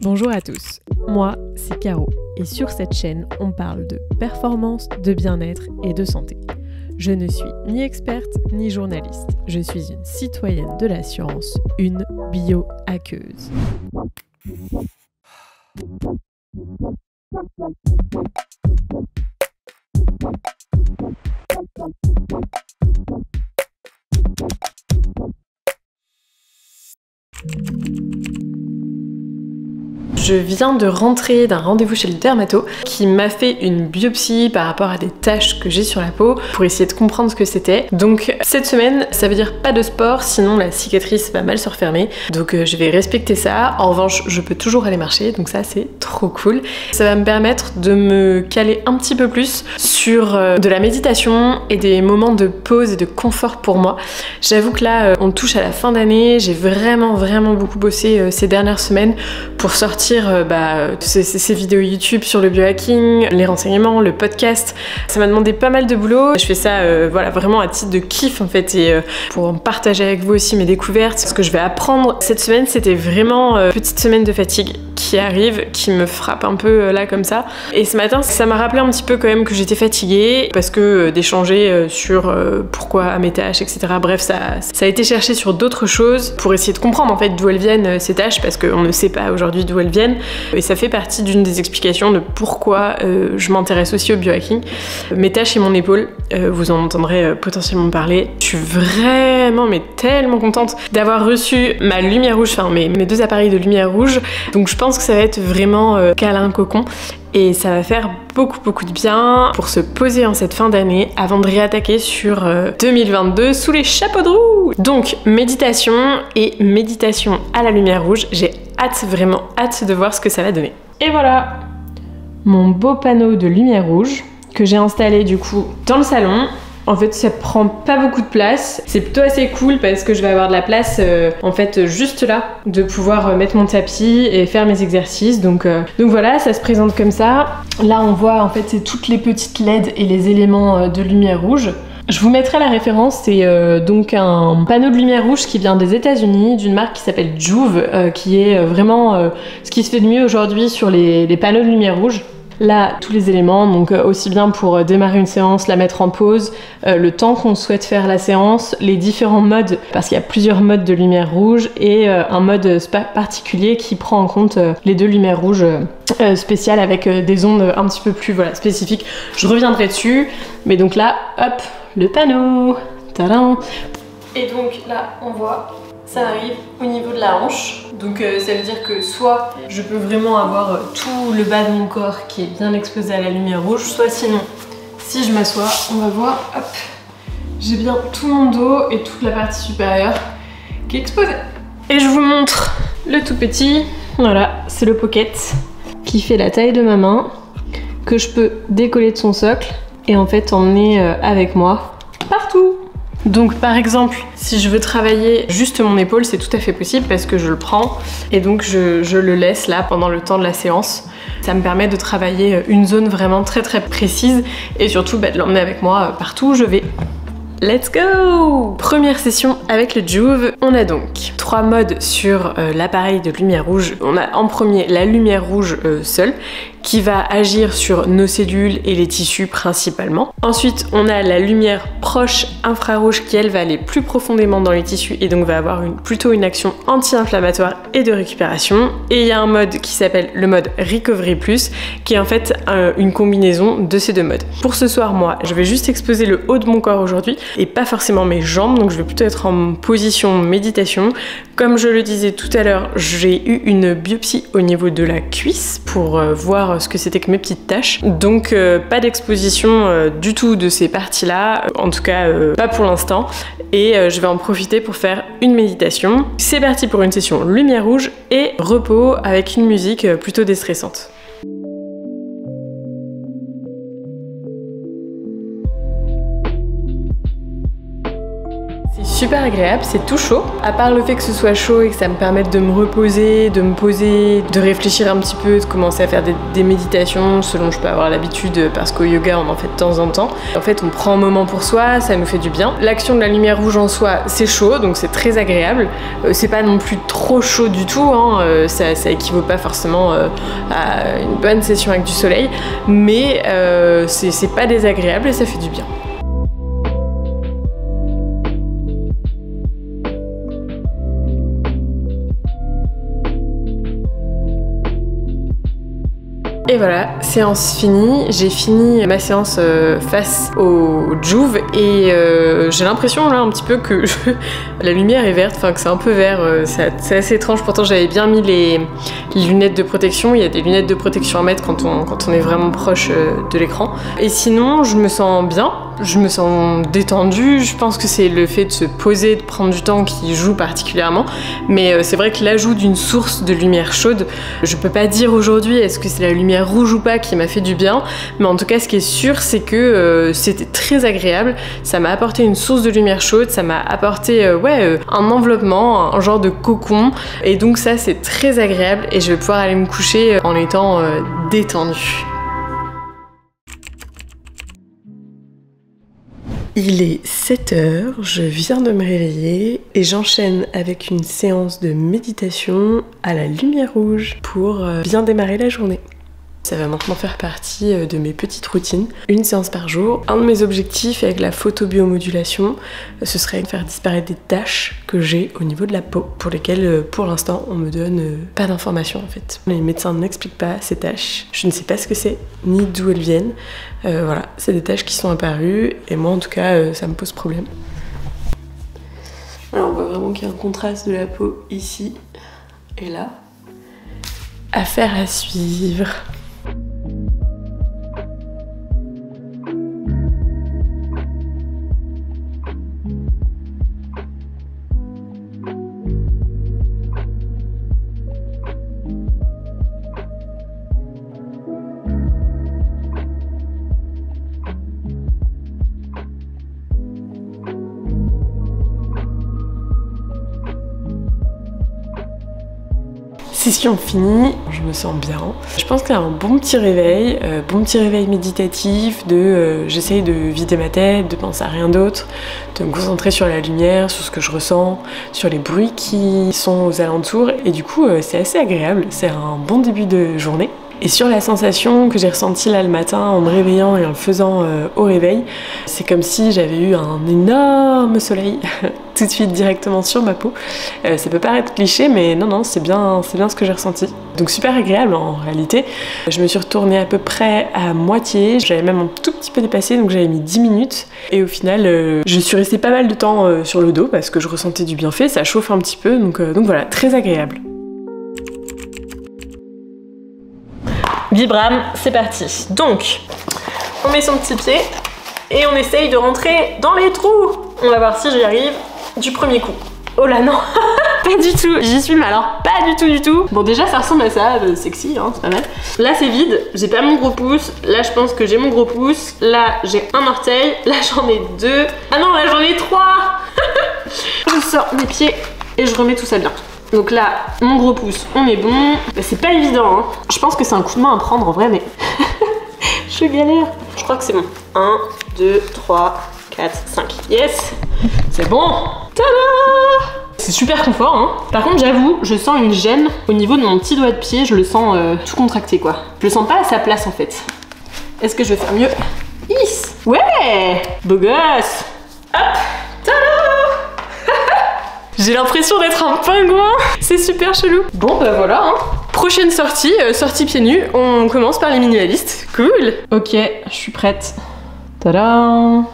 Bonjour à tous, moi c'est Caro et sur cette chaîne on parle de performance, de bien-être et de santé. Je ne suis ni experte ni journaliste, je suis une citoyenne de la science, une bio-hackeuse. Je viens de rentrer d'un rendez-vous chez le dermato qui m'a fait une biopsie par rapport à des taches que j'ai sur la peau pour essayer de comprendre ce que c'était. Donc cette semaine, ça veut dire pas de sport, sinon la cicatrice va mal se refermer. Donc je vais respecter ça. En revanche, je peux toujours aller marcher, donc ça c'est trop cool. Ça va me permettre de me caler un petit peu plus sur de la méditation et des moments de pause et de confort pour moi. J'avoue que là, on touche à la fin d'année. J'ai vraiment beaucoup bossé ces dernières semaines pour sortir ces vidéos YouTube sur le biohacking, les renseignements, le podcast. Ça m'a demandé pas mal de boulot. Je fais ça vraiment à titre de kiff en fait et pour partager avec vous aussi mes découvertes, ce que je vais apprendre. Cette semaine, c'était vraiment petite semaine de fatigue qui arrive, qui me frappe un peu là comme ça. Et ce matin, ça m'a rappelé un petit peu quand même que j'étais fatiguée parce que d'échanger sur pourquoi mes tâches, etc. Bref, ça a été cherché sur d'autres choses pour essayer de comprendre en fait d'où elles viennent ces tâches parce qu'on ne sait pas aujourd'hui d'où elles viennent. Et ça fait partie d'une des explications de pourquoi je m'intéresse aussi au biohacking. Mes tâches et mon épaule, vous en entendrez potentiellement parler. Je suis vraiment, mais tellement contente d'avoir reçu ma lumière rouge, enfin mes deux appareils de lumière rouge. Donc je pense que ça va être vraiment câlin cocon. Et ça va faire beaucoup de bien pour se poser en cette fin d'année avant de réattaquer sur 2022 sous les chapeaux de roue. Donc méditation et méditation à la lumière rouge, j'ai vraiment hâte de voir ce que ça va donner. Et voilà mon beau panneau de lumière rouge que j'ai installé du coup dans le salon. En fait, ça prend pas beaucoup de place. C'est plutôt assez cool parce que je vais avoir de la place en fait juste là, de pouvoir mettre mon tapis et faire mes exercices. Donc voilà, ça se présente comme ça. Là, on voit en fait c'est toutes les petites LED et les éléments de lumière rouge. Je vous mettrai la référence, c'est donc un panneau de lumière rouge qui vient des États-Unis, d'une marque qui s'appelle Joovv, qui est vraiment ce qui se fait de mieux aujourd'hui sur les panneaux de lumière rouge. Là, tous les éléments, donc aussi bien pour démarrer une séance, la mettre en pause, le temps qu'on souhaite faire la séance, les différents modes, parce qu'il y a plusieurs modes de lumière rouge, et un mode particulier qui prend en compte les deux lumières rouges spéciales avec des ondes un petit peu plus spécifiques. Je reviendrai dessus, mais donc là, hop, le panneau, tadam. Et donc là, on voit, ça arrive au niveau de la hanche. Donc ça veut dire que soit je peux vraiment avoir tout le bas de mon corps qui est bien exposé à la lumière rouge, soit sinon, si je m'assois, on va voir, hop, j'ai bien tout mon dos et toute la partie supérieure qui est exposée. Et je vous montre le tout petit, voilà, c'est le pocket qui fait la taille de ma main, que je peux décoller de son socle et en fait emmener avec moi partout. Donc par exemple, si je veux travailler juste mon épaule, c'est tout à fait possible parce que je le prends et donc je le laisse là pendant le temps de la séance. Ça me permet de travailler une zone vraiment très précise et surtout de l'emmener avec moi partout où je vais. Let's go! Première session avec le Joovv. On a donc 3 modes sur l'appareil de lumière rouge. On a en premier la lumière rouge seule qui va agir sur nos cellules et les tissus principalement. Ensuite, on a la lumière proche infrarouge qui elle va aller plus profondément dans les tissus et donc va avoir plutôt une action anti-inflammatoire et de récupération. Et il y a un mode qui s'appelle le mode Recovery Plus qui est en fait une combinaison de ces deux modes. Pour ce soir, moi, je vais juste exposer le haut de mon corps aujourd'hui et pas forcément mes jambes, donc je vais plutôt être en position méditation. Comme je le disais tout à l'heure, j'ai eu une biopsie au niveau de la cuisse pour voir ce que c'était que mes petites taches. Donc pas d'exposition du tout de ces parties-là, en tout cas pas pour l'instant. Et je vais en profiter pour faire une méditation. C'est parti pour une session lumière rouge et repos avec une musique plutôt déstressante. super agréable, c'est tout chaud. À part le fait que ce soit chaud et que ça me permette de me reposer, de me poser, de réfléchir un petit peu, de commencer à faire des méditations selon je peux avoir l'habitude parce qu'au yoga on en fait de temps en temps. En fait on prend un moment pour soi, ça nous fait du bien. L'action de la lumière rouge en soi c'est chaud donc c'est très agréable. C'est pas non plus trop chaud du tout, hein. Ça équivaut pas forcément à une bonne session avec du soleil, mais c'est pas désagréable et ça fait du bien. Et voilà, séance finie. J'ai fini ma séance face au Joovv et j'ai l'impression là un petit peu que la lumière est verte, enfin que c'est un peu vert, c'est assez étrange. Pourtant j'avais bien mis les lunettes de protection, il y a des lunettes de protection à mettre quand on est vraiment proche de l'écran. Et sinon je me sens bien, je me sens détendue, je pense que c'est le fait de se poser, de prendre du temps qui joue particulièrement, mais c'est vrai que l'ajout d'une source de lumière chaude, je peux pas dire aujourd'hui est-ce que c'est la lumière rouge ou pas qui m'a fait du bien, mais en tout cas ce qui est sûr c'est que c'était très agréable, ça m'a apporté une source de lumière chaude, ça m'a apporté un enveloppement, un genre de cocon, et donc ça c'est très agréable et je vais pouvoir aller me coucher en étant détendue. Il est 7 h, je viens de me réveiller et j'enchaîne avec une séance de méditation à la lumière rouge pour bien démarrer la journée. Ça va maintenant faire partie de mes petites routines. Une séance par jour. Un de mes objectifs avec la photobiomodulation, ce serait de faire disparaître des taches que j'ai au niveau de la peau, pour lesquelles pour l'instant on me donne pas d'informations en fait. Les médecins n'expliquent pas ces taches. Je ne sais pas ce que c'est, ni d'où elles viennent. Voilà, c'est des taches qui sont apparues et moi en tout cas ça me pose problème. Alors on voit vraiment qu'il y a un contraste de la peau ici et là. Affaire à suivre. Session finie, je me sens bien. Je pense qu'il y a un bon petit réveil méditatif de j'essaye de vider ma tête, de penser à rien d'autre, de me concentrer sur la lumière, sur ce que je ressens, sur les bruits qui sont aux alentours et du coup c'est assez agréable, c'est un bon début de journée. Et sur la sensation que j'ai ressentie là le matin en me réveillant et en le faisant au réveil, c'est comme si j'avais eu un énorme soleil tout de suite directement sur ma peau. Ça peut paraître cliché mais non, c'est bien ce que j'ai ressenti. Donc super agréable en réalité. Je me suis retournée à peu près à moitié, j'avais même un tout petit peu dépassé donc j'avais mis 10 minutes. Et au final je suis restée pas mal de temps sur le dos parce que je ressentais du bienfait, ça chauffe un petit peu donc voilà, très agréable. Vibram, c'est parti. Donc, on met son petit pied et on essaye de rentrer dans les trous. On va voir si j'y arrive du premier coup. Oh là non, pas du tout, j'y suis mais alors pas du tout. Bon déjà ça ressemble à ça, sexy hein, c'est pas mal. Là c'est vide, j'ai pas mon gros pouce, là je pense que j'ai mon gros pouce, là j'ai un orteil, là j'en ai 2. Ah non là j'en ai 3. Je sors mes pieds et je remets tout ça bien. Donc là, mon gros pouce, on est bon. C'est pas évident, hein. Je pense que c'est un coup de main à prendre en vrai, mais je galère. Je crois que c'est bon. 1, 2, 3, 4, 5. Yes! C'est bon! Tada! C'est super confort, hein. Par contre, j'avoue, je sens une gêne au niveau de mon petit doigt de pied. Je le sens tout contracté, quoi. Je le sens pas à sa place, en fait. Est-ce que je vais faire mieux? Yes! Ouais! Beau gosse! Hop! Tada! J'ai l'impression d'être un pingouin, c'est super chelou. Bon bah voilà, hein. Prochaine sortie, sortie pieds nus, on commence par les minimalistes. Cool. Ok, je suis prête. Tadam.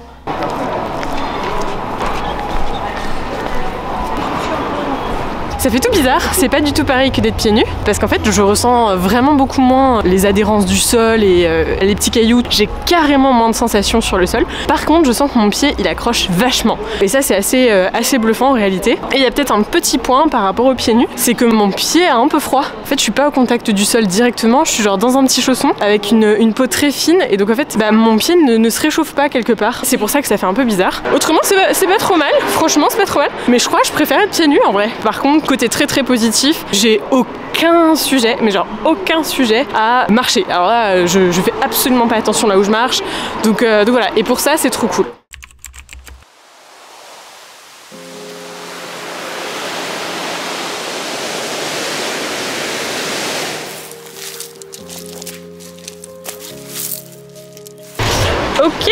Ça fait tout bizarre, c'est pas du tout pareil que d'être pieds nus, parce qu'en fait je ressens vraiment beaucoup moins les adhérences du sol et les petits cailloux, j'ai carrément moins de sensations sur le sol. Par contre je sens que mon pied il accroche vachement, et ça c'est assez bluffant en réalité. Et il y a peut-être un petit point par rapport aux pieds nus, c'est que mon pied a un peu froid. En fait je suis pas au contact du sol directement, je suis genre dans un petit chausson avec une peau très fine, et donc en fait mon pied ne se réchauffe pas quelque part. C'est pour ça que ça fait un peu bizarre. Autrement c'est pas trop mal, franchement c'est pas trop mal, mais je crois que je préfère être pieds nus en vrai. Par contre côté très positif, j'ai aucun sujet, mais genre aucun sujet à marcher. Alors là je fais absolument pas attention là où je marche, donc voilà, et pour ça c'est trop cool. Ok,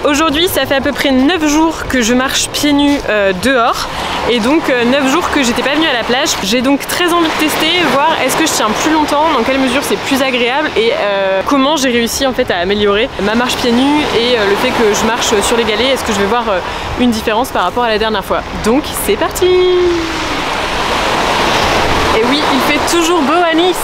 aujourd'hui ça fait à peu près 9 jours que je marche pieds nus dehors, et donc 9 jours que j'étais pas venue à la plage. J'ai donc très envie de tester, voir est-ce que je tiens plus longtemps, dans quelle mesure c'est plus agréable, et comment j'ai réussi en fait à améliorer ma marche pieds nus et le fait que je marche sur les galets. Est-ce que je vais voir une différence par rapport à la dernière fois? Donc c'est parti. Et oui, il fait toujours beau à Nice.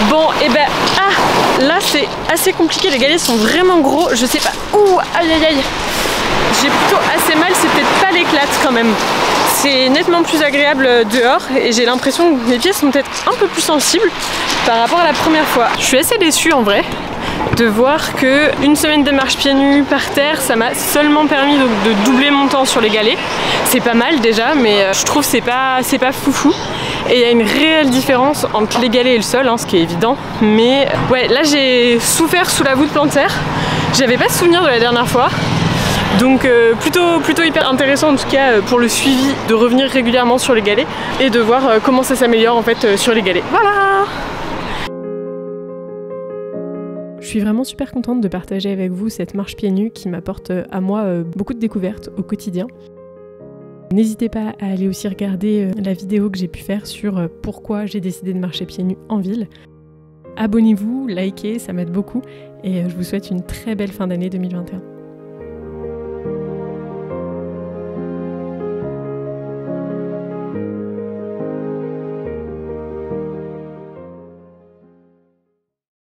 Bon, et ben, là c'est assez compliqué, les galets sont vraiment gros, je sais pas, ouh, aïe aïe aïe, j'ai plutôt assez mal, c'est peut-être pas l'éclate quand même. C'est nettement plus agréable dehors, et j'ai l'impression que mes pieds sont peut-être un peu plus sensibles par rapport à la première fois. Je suis assez déçue en vrai de voir que une semaine de marche pieds nus par terre, ça m'a seulement permis de doubler mon temps sur les galets. C'est pas mal déjà, mais je trouve que c'est pas foufou. Et il y a une réelle différence entre les galets et le sol, hein, ce qui est évident. Mais ouais, là j'ai souffert sous la voûte plantaire. J'avais pas de souvenir de la dernière fois. Donc plutôt hyper intéressant en tout cas pour le suivi, de revenir régulièrement sur les galets et de voir comment ça s'améliore en fait sur les galets. Voilà! Je suis vraiment super contente de partager avec vous cette marche pieds nus qui m'apporte à moi beaucoup de découvertes au quotidien. N'hésitez pas à aller aussi regarder la vidéo que j'ai pu faire sur pourquoi j'ai décidé de marcher pieds nus en ville. Abonnez-vous, likez, ça m'aide beaucoup, et je vous souhaite une très belle fin d'année 2021.